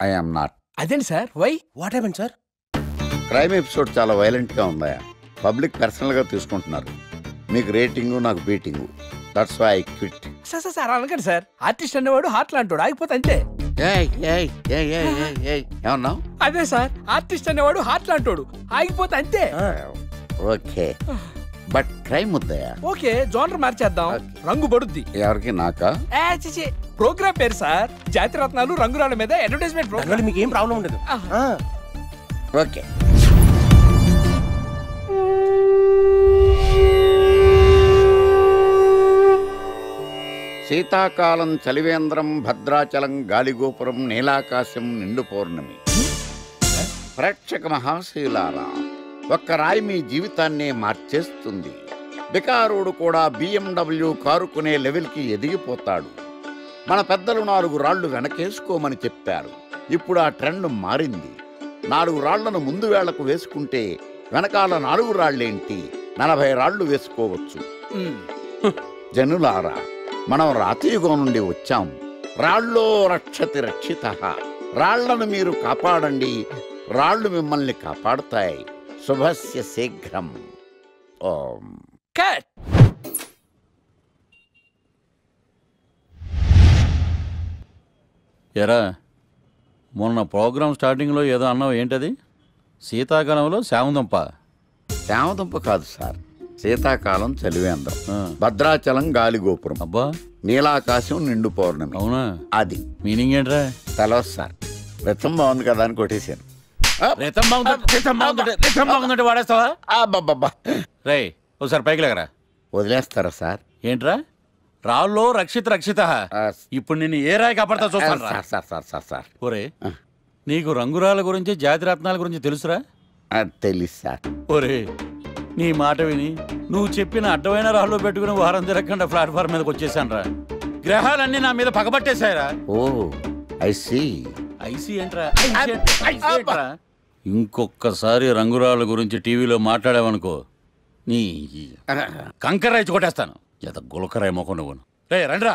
I am not. అదేంటి sir? Why? What happened sir? Crime episode చాలా వైలెంట్గా ఉందా, పబ్లిక్ పర్సనల్గా తీసుకుంటున్నారు. మీకు రేటింగు, నాకు beating. That's why I quit. Sir sir sir అనకండి సార్. ఆర్టిస్ట్ అనేవాడు హార్ట్ లాంటోడు, ఆగిపోతే అంతే. ఏమన్నావు? అదే సార్, ఆర్టిస్ట్ అనేవాడు హార్ట్ లాంటోడు, ఆగిపోతే అంతే. ఓకే, బట్ క్రైమ్ వద్దయా? ఓకే, జోనర్ మార్చేద్దాం. రంగు పడుద్ది. ఎవరికి? నాకా? ప్రోగ్రామ్ పేరు సార్ జాతి రత్నాలు రంగురాళ్ళ మీద అడ్వర్టైజ్మెంట్ ప్రోగ్రామ్. మీకు ఏం ప్రాబ్లం ఉండదు. ఓకే. శీతాకాలం చలివేంద్రం, భద్రాచలం గాలిగోపురం, నీలాకాశం, నిండు పౌర్ణమి. ప్రేక్షక మహాశయులారా, ఒక్క రాయి మీ జీవితాన్నే మార్చేస్తుంది. బికారుడు కూడా BMW కారు కొనే లెవెల్కి ఎదిగిపోతాడు. మన పెద్దలు 4 రాళ్లు వెనకేసుకోమని చెప్పారు. ఇప్పుడు ఆ ట్రెండ్ మారింది. 4 రాళ్లను ముందు వేళ్లకు వేసుకుంటే వెనకాల 4 రాళ్లేంటి 40 రాళ్లు వేసుకోవచ్చు. జనులారా, మనం రాతియుగం నుండి వచ్చాం. రాళ్ళో రక్షతి రక్షితః. రాళ్లను మీరు కాపాడండి, రాళ్లు మిమ్మల్ని కాపాడుతాయి. శుభస్య శీఘ్రం. ఓం. కట్. ఎరా, మొన్న ప్రోగ్రామ్ స్టార్టింగ్లో ఏదో అన్నావు, ఏంటది? శీతాకాలంలో శామదుంప. శామదుంప కాదు సార్, శీతాకాలం చలివేంద్రం, భద్రాచలం గాలిగోపురం, అబ్బా, నీలాకాశం, నిండు పౌర్ణమి. అవునా? అది మీనింగ్ ఏంట్రా? తెలవదు సార్, రతం బాగుంది కదా అని కొట్టేశాను. వాడేస్తావా? అబ్బబ్బబ్బా, రే ఒకసారి పైకి లేకరా. వదిలేస్తారా సార్? ఏంట్రా? రాళ్ళో రక్షిత రక్షిత. ఇప్పుడు నిన్ను ఏ రాయి కాపాడతా చూస్తాను. సార్ ఒరే, నీకు రంగురాల గురించి, జాతి రత్నాల గురించి తెలుసురా? తెలుసు సార్. ఒరే, నీ మాట విని నువ్వు చెప్పిన అడ్డమైన రాళ్ళు పెట్టుకుని వారం తిరగకుండా ప్లాట్ఫామ్ మీదకి వచ్చేసాను రా. గ్రహాలన్నీ నా మీద పగబట్టేశాయరా. ఓ, ఐ సీ. ఐసీ ఏంట్రా? ఇంకొకసారి రంగురాళ్ళ గురించి టీవీలో మాట్లాడావనుకో, నీ కంకర్రాయి కొట్టేస్తాను. ఎంత గులకరాయి మొక్క నువ్వు. రే రండ్రా.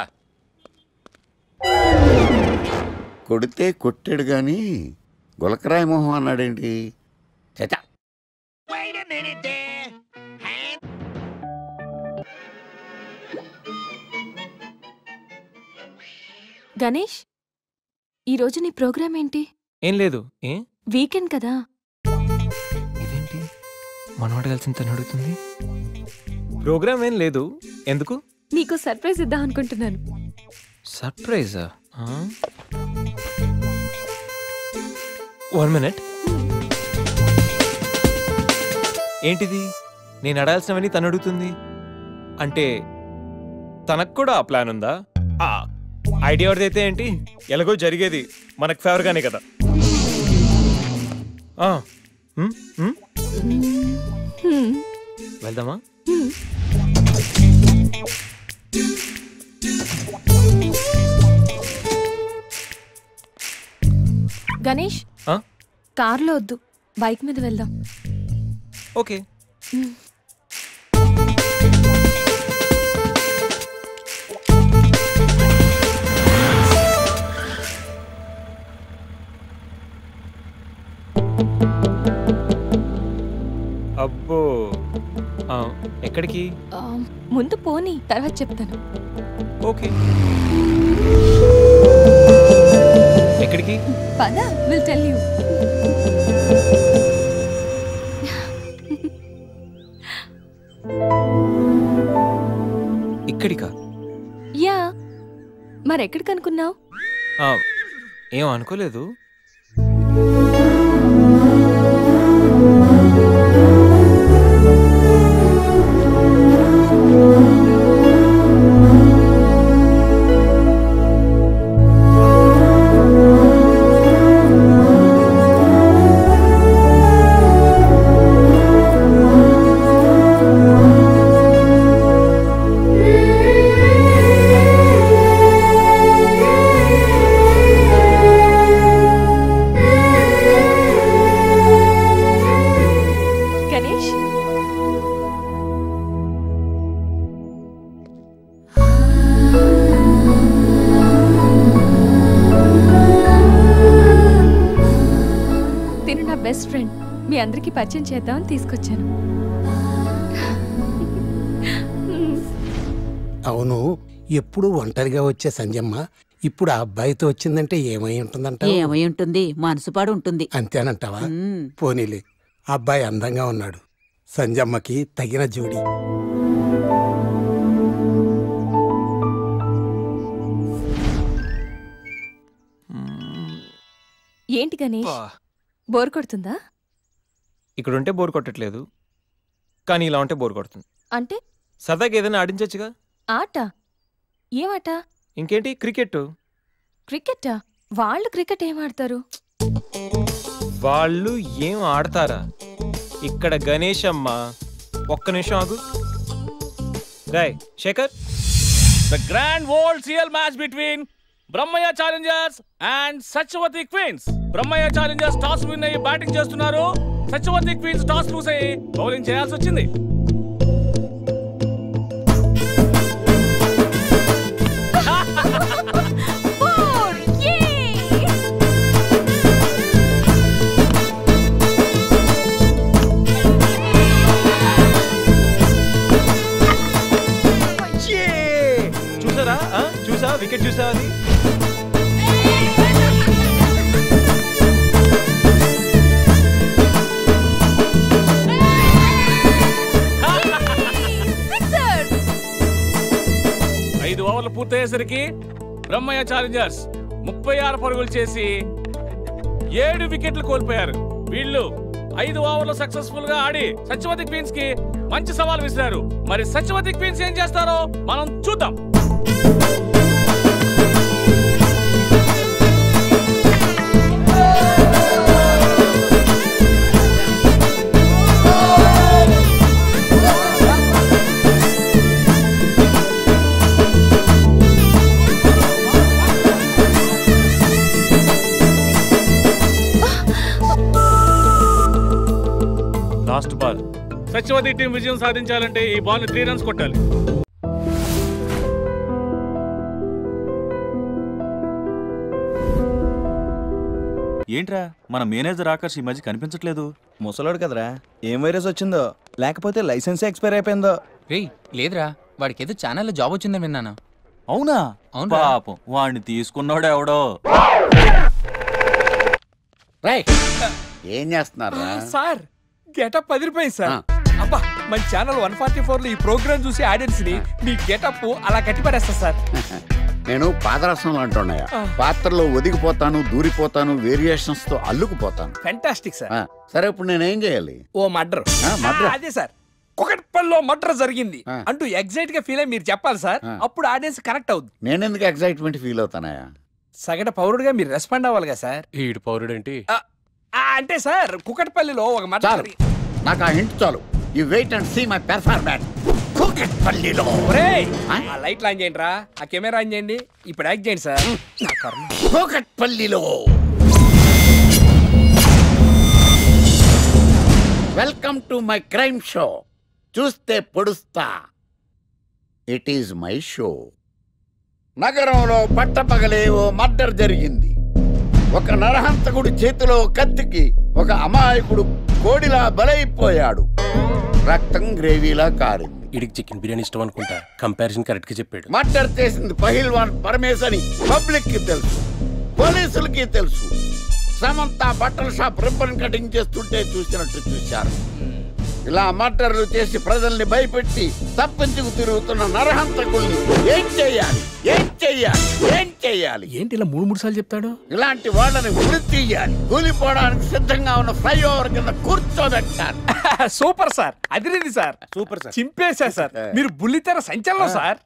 కొడితే కొట్టాడు గాని గులకరాయి మొహం అన్నాడేంటి? చచా. గణేష్, ఈరోజు నీ ప్రోగ్రామ్ ఏంటి? ఏం లేదు. వీకెండ్ కదా. ఇదేంటి మనవాడు కలిసి తను అడుగుతుంది? ప్రోగ్రామ్ ఏం లేదు. ఎందుకు? నీకు సర్ప్రైజ్ ఇద్దాం అనుకుంటున్నాను. సర్ప్రైజా? 1 minute. ఏంటిది? నేను అడాల్సినవని తను అడుగుతుంది అంటే తనకు కూడా ఆ ప్లాన్ ఉందా? ఐడియా ఎవరిదైతే ఏంటి, ఎలాగో జరిగేది మనకు ఫేవర్గానే కదా. వెళ్దామా? గణేష్, కార్లో వద్దు, బైక్ మీద వెళ్దాం. ఓకే. అబ్బో, ఎక్కడికి? ముందు పోనీ, తర్వాత చెప్తాను. ఓకే. ఎక్కడికి? పద, విల్ టెల్ యూ. ఇక్కడికా? యా, మరెక్కడికి అనుకున్నావు? ఏం అనుకోలేదు. Best friend. మీ అందరికి పరిచయం చేద్దామని తీసుకొచ్చాను. అవును, ఎప్పుడు ఒంటరిగా వచ్చే సంజమ్మ ఇప్పుడు ఆ అబ్బాయితో వచ్చిందంటే ఏమై ఉంటుందంట? ఏమై ఉంటుంది, మనసుపాడు ఉంటుంది. అంతేనంటావా? పోనీలే, అబ్బాయి అందంగా ఉన్నాడు, సంజమ్మకి తగిన జోడి. ఏంటి గణేష్, బోర్ కొడుతుందా? ఇక్కడ ఉంటే బోర్ కొట్టట్లేదు, కానీ ఇలా ఉంటే బోర్ కొడుతుంది. అంటే సరదాగా ఏదైనా ఆడించచ్చుగా. ఆట? ఏమాట? ఇంకేంటి, క్రికెట్. క్రికెటా? వాళ్ళు క్రికెట్ ఏం ఆడతారు? వాళ్ళు ఏం ఆడతారా? ఇక్కడ గణేష్ అమ్మ. ఒక్క నిమిషం ఆగు. Rai Shekhar. The grand world CL match between Brahmaya Challengers and Satchawati Queens. Brahmaya Challengers toss win అయ్యి బ్యాటింగ్ చేస్తున్నారు. Satchawati Queens టాస్ లూజ్ అయ్యి బౌలింగ్ చేయాల్సి వచ్చింది. చూసారా? చూసా వికెట్ చూసా అది. ఐదు ఓవర్లు పూర్తయ్యేసరికి బ్రహ్మయ్య ఛాలెంజర్స్ 36 పరుగులు చేసి 7 వికెట్లు కోల్పోయారు. వీళ్ళు 5 ఓవర్లు సక్సెస్ఫుల్ గా ఆడి సత్యవతి క్వీన్స్ కి మంచి సవాల్ విసిరారు. మరి సత్యవతి క్వీన్స్ ఏం చేస్తారో మనం చూద్దాం. Last ball. సత్యవతి టీం విజయం సాధించాలంటే ఈ బాల్ 3 రన్స్ కొట్టాలి. ఏంట్రా మన మేనేజర్ ఆకర్ష్ ఈ మధ్య కనిపించట్లేదు? ముసలోడు కదరా, ఏం వైరస్ వచ్చిందో, లేకపోతే లైసెన్స్ ఎక్స్పైర్ అయిపోయిందో. రేయ్ లేదురా, వాడికి ఏదో ఛానల్లో జాబ్ వచ్చిందని విన్నాను. అవునా? అవును పాపం, వాడిని తీసుకున్నాడు ఎవడో. ఏం చేస్తున్నారా సార్? గెటప్ అదిరిపోయింది సార్. అబ్బా, మన ఛానల్ 144 లో ఈ ప్రోగ్రామ్ చూసి ఆడియన్స్ ని మీ గెటప్ అలా కట్టిపడేస్తా సార్. నేను పాదరసం అంటున్నాయా, పాత్రలో ఒదిగిపోతాను, దూరిపోతాను, వేరియేషన్స్ తో అల్లుకుపోతాను. Fantastic sir. సరే, ఇప్పుడు నేనేం చేయాలి? ఓ మర్డర్. అదే సార్, కుకట్పల్లిలో మర్డర్ జరిగింది అంటూ ఎగ్జైట్ గా ఫీల్ అయ్యి మీరు చెప్పాలి సార్. అప్పుడు ఆడియన్స్ కనెక్ట్ అవుద్ది. నేను ఎందుకు ఎగ్జైట్మెంట్ ఫీల్ అవుతానయా? సగట పౌరుడుగా మీరు రెస్పాండ్ అవ్వాలిగా సార్. ఈడు పౌరుడేంటి? అంటే సార్, కుకట్పల్లిలో ఒక మర్డర్. నాకు ఆ హింట్ చాలు. You wait and see my performance. కుకట్పల్లిలో ఆ లైట్లు ఆన్ చేయండి రా, ఆ కెమెరా ఆన్ చేయండి, ఇప్పుడు యాక్ట్ చేయండి సార్. కుకట్పల్లిలో welcome to my crime show. చూస్తే పొడుస్తా. It is my show. నగరంలో పట్టపగలే ఓ మర్డర్ జరిగింది. ఒక నరహంతకుడి చేతిలో కత్తికి ఒక అమాయకుడు కోడిలా బలైపోయాడు. రక్తం గ్రేవీలా కారింది. ఇడికి చికెన్ బిర్యానీ ఇష్టం అనుకుంటా, కంపారిజన్ కరెక్ట్ గా చెప్పాడు. మర్డర్ చేసింది పహిల్వాన్ పరమేశ్ అని పబ్లిక్ కి తెలుసు, పోలీసులకి తెలుసు. సమంత బట్టల షాప్ రిబ్బన్ కటింగ్ చేస్తుంటే చూసినట్టు చూశారు. ఇలా మర్డర్లు చేసి ప్రజల్ని భయపెట్టి తప్పించుకు తిరుగుతున్న నరహంతకుల్ని ఏం చెయ్యాలి, ఏం చెయ్యాలి, ఏం చెయ్యాలి? ఏంటి ఇలా 3 సార్లు చెప్తాడు? ఇలాంటి వాళ్ళని వృత్తి తీయాలి. కూలిపోవడానికి సిద్ధంగా ఉన్న ఫ్లైఓవర్ కింద కూర్చోబెట్టాలి. సూపర్ సార్, అదిరింది సార్. సూపర్ సార్, చింపేశా సార్. మీరు బుల్లితెర సంచలనం సార్.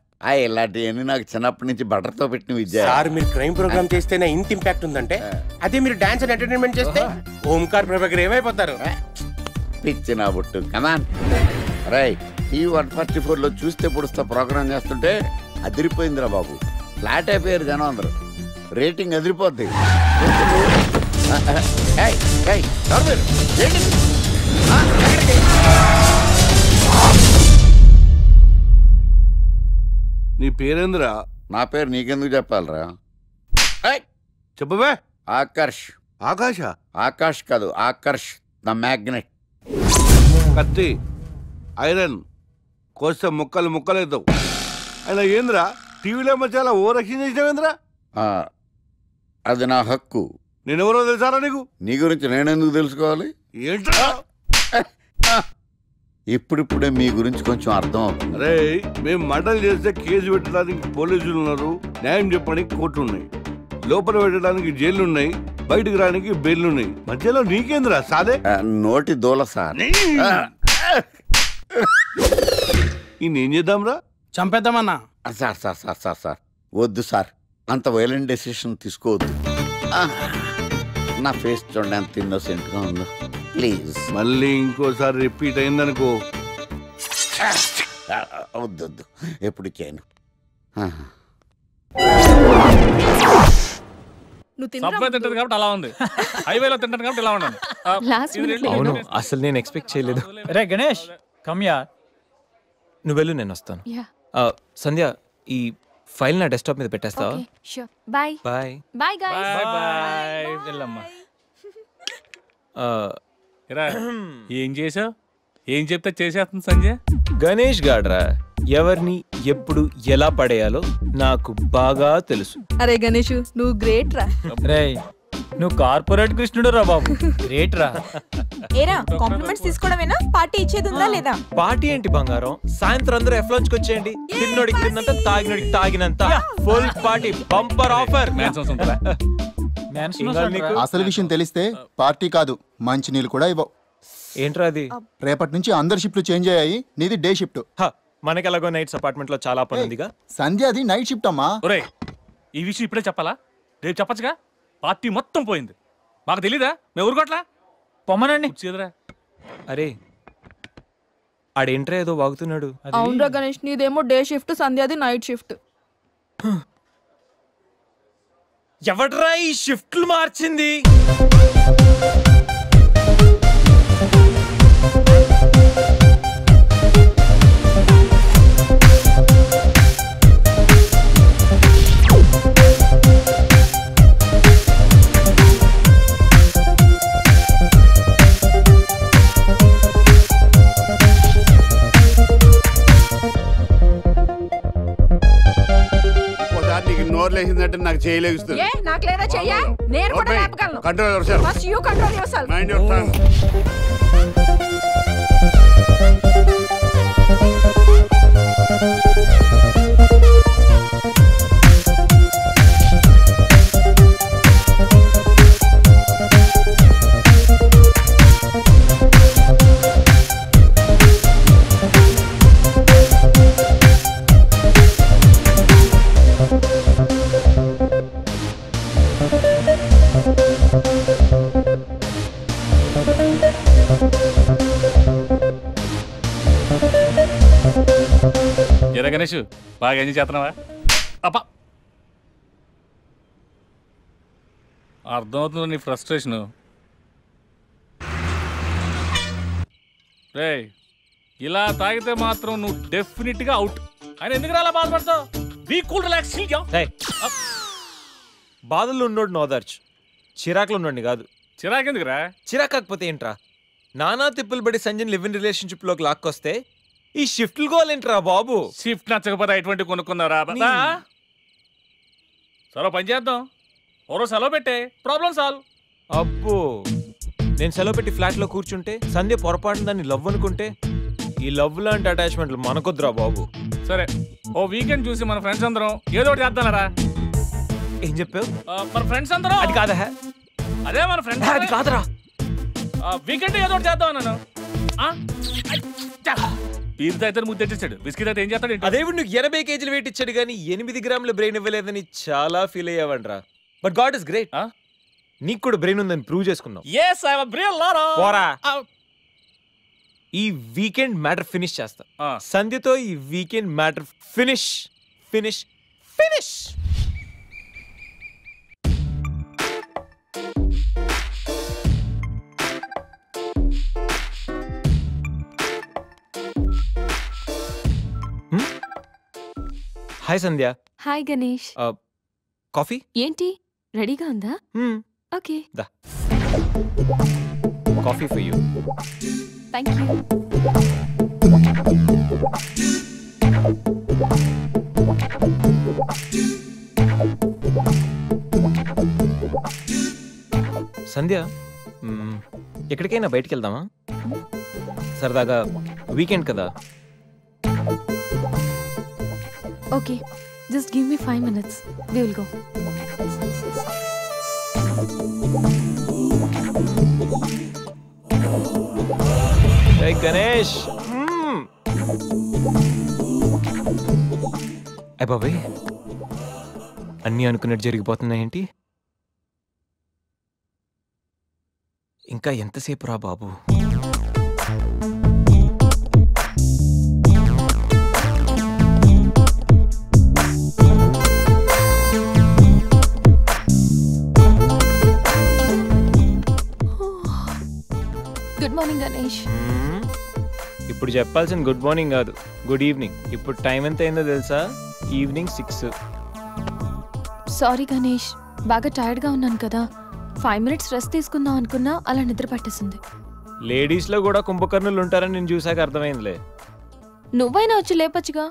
ఇలాంటివన్నీ నాకు చిన్నప్పటి నుంచి బట్టర్తో పెట్టిన విద్య. సార్ మీరు క్రైమ్ ప్రోగ్రామ్ చేస్తేనే ఇంత ఇంపాక్ట్ ఉందంటే, అదే మీరు డాన్స్ అండ్ ఎంటర్టైన్మెంట్ చేస్తే ఓంకార్ ప్రభాకర్ ఏమైపోతారు? పిచ్చిన బుట్టు కమాన్. రైట్, టీవీ 144 లో చూస్తే పొడుస్తా ప్రోగ్రామ్ చేస్తుంటే అదిరిపోయిందిరా బాబు. ఫ్లాట్ అయిపోయారు జనం అందరూ. రేటింగ్ అదిరిపోద్ది. నీ పేరేంద్రా? నా పేరు నీకెందుకు చెప్పాలరా? చెప్పవే. ఆకర్ష్. ఆకాశ ఆకాష్ కాదు, ఆకర్ష్ ద మ్యాగ్నెట్. కత్తి ఐరన్ కోస్తే ముక్కలు ముక్కలేద్దావు. అయినా ఏంద్రా టీవీలో మధ్య ఓ రక్షణ చేసినావేంద్రా? అది నా హక్కు. నేనెవరో తెలుసారా నీకు? నీ గురించి నేనెందుకు తెలుసుకోవాలి? ఏంట్రా ఇప్పుడిప్పుడే మీ గురించి కొంచెం అర్థం అవుతుంది. అరే మేము మర్డర్ చేస్తే కేసు పెట్టడానికి పోలీసులు ఉన్నారు, న్యాయం చెప్పడానికి కోర్టులు ఉన్నాయి, లోపల పెట్టడానికి జైలు ఉన్నాయి, బయటకు రానికి బెయిల్ ఉన్నాయి. మధ్యలో నీకేంద్రా సాదే? నోటి దూల సార్. ఈయనేం చేద్దాంరా? చంపేద్దామన్నా. Sir sir sir sir sir వద్దు సార్, అంత వైలెంట్ డెసిషన్ తీసుకోవద్దు. నా ఫేస్ చూడండి ఎంత ఇన్నోసెంట్గా ఉందో. ప్లీజ్ మళ్ళీ ఇంకోసారి రిపీట్ అయిందనుకో. వద్దు వద్దు, ఎప్పుడు చేయను. సబ్వే తింటది కాబట్టి అలా ఉంది, హైవేలో తింటాను కాబట్టి ఇలా ఉన్నాను. అవును, అసలు నేను ఎక్స్పెక్ట్ చేయలేదు. రే గణేష్ కమ్యా. నువ్వు వెళ్ళు, నేను వస్తాను. సంధ్య, ఈ ఫైల్ నా డెస్క్టాప్ మీద పెట్టేస్తావా? Bye bye bye guys. Bye. వెళ్ళమ్మా. ఏం చేసావు? ఏం చెప్తే చేసేస్తుంది సంజయ్? గణేష్ గాడ్రా ఎవరిని ఎప్పుడు ఎలా పడేయాలో నాకు బాగా తెలుసు. అరే గణేష్, నువ్వు గ్రేట్ రా. రే నువ్వు కార్పొరేట్ కృష్ణుడు రా బాబు, గ్రేట్ రా. ఏరా కాంప్లిమెంట్స్ తీసుకోవడమేనా, పార్టీ ఇచ్చేది ఉందా లేదా? పార్టీ ఏంటి బంగారం, సాయంత్రం అందరూ ఎఫ్లాంచ్ కి వచ్చేయండి. తిన్నోడికి తిన్నంత, తాగినోడికి తాగినంత, ఫుల్ పార్టీ, బంపర్ ఆఫర్. అసలు విషయం తెలిస్తే పార్టీ కాదు మంచి నీళ్ళు కూడా ఇవ్వవు. ఏంట్రా అది? రేపటి నుంచి అందరి షిఫ్ట్లు చేంజ్ అయ్యాయి, నీది డే షిఫ్ట్. మనకి ఎలాగో నైట్స్ అపార్ట్మెంట్ లో చాలా పని ఉందిగా. సంధ్యది నైట్ షిఫ్ట్ అమ్మా. ఈ విషయం ఇప్పుడే చెప్పాలా? రేపు చెప్పచ్చుగా. పార్టీ మొత్తం పోయింది, మాకు తెలీదా? మేము ఊరుకోట్లా. పొమ్మనండి. అరే ఆడేంట్రా ఏదో వాగుతున్నాడు. అవునరా గణేష్, నీదేమో డే షిఫ్ట్, సంధ్యాది నైట్ షిఫ్ట్. ఎవడ్రా ఈ షిఫ్ట్లు మార్చింది? నోర్లేసిందంటే నాకు చేయలేస్తుంది. నాకు లేదా చెయ్యా, నేను కూడా లేపగలను. Control first you control yourself. Mind your tongue. ఎరా గణేష్, బాగా ఎంజాయ్ చేస్తున్నావా? అప్ప అర్థమవుతుంది నీ ఫ్రస్ట్రేషను. రే ఇలా తాగితే మాత్రం నువ్వు డెఫినెట్ గా అవుట్. ఆయన ఎందుకు అలా బాధపడతావు? Be cool, relax. బాధల్లో ఉన్నోడు నోదార్చు, చిరాకులో ఉన్నోడిని కాదు. చిరాకెందుకురా? చిరాకు కాకపోతే ఏంట్రా? నానా తిప్పులు పడి సంజయ్ లివ్ ఇన్ రిలేషన్షిప్ లోకి లాక్కొస్తే ఈ షిఫ్ట్లు గోలేంట్రా బాబు? షిఫ్ట్ నచ్చకపోతే ఎటువంటి కొనుక్కున్నారా? సరే పని చేద్దాం, ఓరో సెలవు పెట్టే, ప్రాబ్లం సాల్వ్. అబ్బో, నేను సెలవు పెట్టి ఫ్లాట్ లో కూర్చుంటే సంధ్య పొరపాటున దాన్ని లవ్ అనుకుంటే, ఈ లవ్ లాంటి అటాచ్మెంట్లు మనకొద్దురా బాబు. సరే ఓ వీకెండ్ చూసి మన ఫ్రెండ్స్ అందరం ఏదో ఒకటి చేద్దాంరా. ఏం చెప్పావు? మన ఫ్రెండ్స్ అందరం. అది కాదా? అదే మన ఫ్రెండ్స్. అది కాదురా, వీకెండ్ ఏదో ఒకటి చేద్దాం అన్నాను. పీర్ అయితే ముద్దు తెచ్చాడు, బిస్కెట్ అయితే ఏం చేస్తాడు? అదేవిడు నువ్వు 80 కేజీలు వెయిట్ ఇచ్చాడు కానీ 8 గ్రాముల బ్రెయిన్ ఇవ్వలేదని చాలా ఫీల్ అయ్యావంట్రా. బట్ గాడ్ ఇస్ గ్రేట్, నీకు కూడా బ్రెయిన్ ఉందని ప్రూవ్ చేసుకున్నావు. ఈ వీకెండ్ మ్యాటర్ ఫినిష్ చేస్తా. సంధ్యతో ఈ weekend matter finish finish finish. Hi Sandhya. Hi Ganesh. Coffee ఏంటి రెడీగా ఉందా? ఓకే. దా coffee for you. Thank you. Sandhya, ఎక్కడికైనా బయటికి వెళ్దామా? సరదాగా వీకెండ్ కదా. Okay, just give me 5 minutes. We will go. Hey Ganesh. అయ్య బాబాయ్, అన్నీ అనుకున్నట్టు జరిగిపోతున్నాయేంటి? ఇంకా ఎంతసేపు రా బాబు? Good morning Ganesh. ఇప్పుడు చెప్పాల్సిన గుడ్ మార్నింగ్ కాదు, గుడ్ ఈవినింగ్. ఇప్పుడు టైం ఎంత అయిందో తెలుసా? ఈవినింగ్ 6. సారీ గణేష్, బాగా టైర్డ్గా ఉన్నాను కదా. 5 minutes రెస్ట్ తీసుకుందాం అనుకున్నా, అలా నిద్ర పట్టేసింది. లేడీస్లో కూడా కుంభకర్ణులు ఉంటారని నేను చూసాక అర్థమైందిలే. నువ్వైనా వచ్చి లేపచ్చుగా.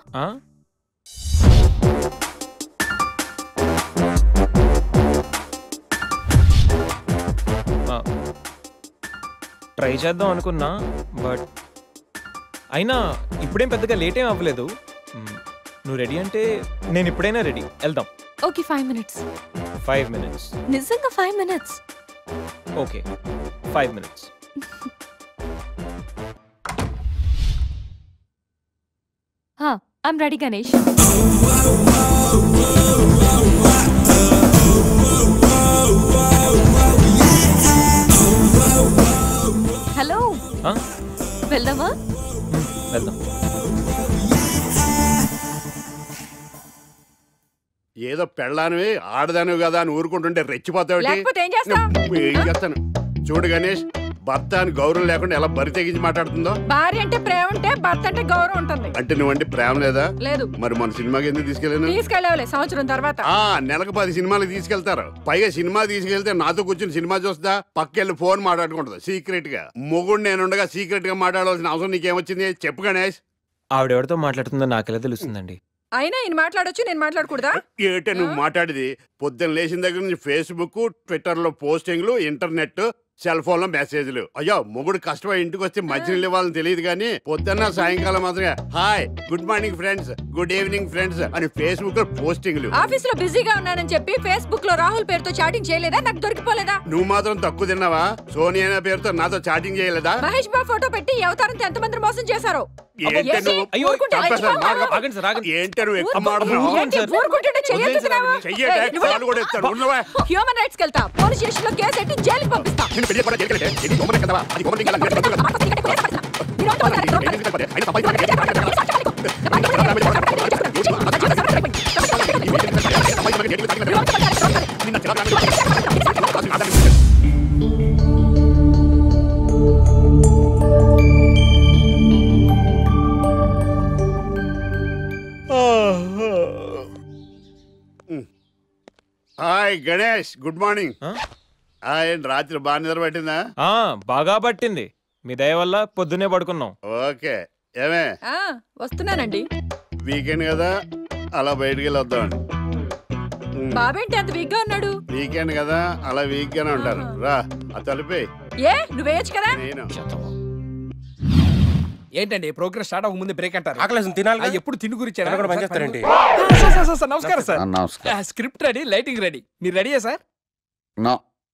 ట్రై చేద్దాం అనుకున్నా, బట్ అయినా ఇప్పుడేం పెద్దగా లేట్ ఏం అవ్వలేదు. నువ్వు రెడీ అంటే నేను ఇప్పుడైనా రెడీ, వెళ్దాం. Okay, 5 minutes. 5 minutes. నిజంగా 5 minutes. Okay, 5 minutes. I'm ready Ganesh. Hello, వెళ్దామా? వెళ్దాం. ఏదో పెళ్ళానివి ఆడదానివి కదా అని ఊరుకుంటుంటే రెచ్చిపోతావు. ఏం చేస్తాను చూడు గణేష్, భర్త అని గౌరవం లేకుండా ఎలా బరి తెగించి మాట్లాడుతుందో. భార్య అంటే ప్రేమ ఉంటే భర్త అంటే గౌరవం ఉంటుంది. అంటే నువ్వంటే ప్రేమ లేదా? లేదు. మరి మన సినిమాకి ఎందుకు తీసుకెళ్ళాలి సంవత్సరం తర్వాత. నెలకు 10 సినిమాలు తీసుకెళ్తారు. పైగా సినిమా తీసుకెళ్తే నాతో కూర్చుని సినిమా చూస్తా, పక్కెళ్ళి ఫోన్ మాట్లాడుకుంటుంది సీక్రెట్ గా. మొగుడు నేనుండగా సీక్రెట్ గా మాట్లాడాల్సిన అవసరం నీకేమొచ్చింది చెప్పు గణేష్. ఆవిడెవరితో మాట్లాడుతుందో నాకెలా తెలుస్తుందండి? అయినా ఈయన మాట్లాడొచ్చు, నేను మాట్లాడకూడదా? ఏటే నువ్వు మాట్లాడేది? పొద్దున్న లేచిన దగ్గర నుంచి ఫేస్బుక్, ట్విట్టర్ లో పోస్టింగ్లు, ఇంటర్నెట్, సెల్ ఫోన్ లో మెసేజ్లు. అయ్యో మొగుడు కష్టమై ఇంటికి వస్తే మంచినీళ్ళు ఇవ్వాలని తెలియదు కానీ పొద్దున్న సాయంకాలం మాత్రమే hi, good morning friends, good evening friends అని ఫేస్బుక్ లో పోస్టింగ్లు. ఆఫీస్ లో బిజీగా ఉన్నానని చెప్పి ఫేస్బుక్ లో రాహుల్ పేరుతో చాటింగ్ చేయలేదా? నాకు దొరికిపోలేదా? నువ్వు మాత్రం తక్కువ తిన్నావా? సోనియా పేరుతో నాతో చాటింగ్ చేయలేదా? మహేష్ బాబు ఫోటో పెట్టి ఈ అవతారంతో ఎంతమంది మోసం చేశారు. ఏంటే నువ్వు ఎక్కువ హ్యూమన్ రైట్స్ కెళ్తా, పోలీస్ స్టేషన్ లో కేసు పెట్టి జైలుకి పంపిస్తా. Hi Ganesh, good morning. రాత్రి బాగా నిద్ర పట్టిందా? బాగా పట్టింది, మీ దయ వల్ల పొద్దునే పడుకున్నాం. ఓకే, ఏమే వస్తున్నానండి. వీకెండ్ కదా, అలా బయటికి వెళ్ళి వద్దామండి. బాబేంటి అంత వీక్ గా ఉన్నాడు? వీకెండ్ కదా, అలా వీక్ గానే ఉంటారు. రా, ఆ తలిపే. నువ్వేయచ్చు కదా. నేను ఏంటండి ప్రోగ్రెస్ స్టార్ట్ అవ్వక ముందు బ్రేక్ అంటారు? ఆకలేసం తినాలి. ఎప్పుడు తిండి గురించి పనిచేస్తారండి. నమస్కారం sir. Script ready, lighting ready. మీరు రెడీయా సార్? నో.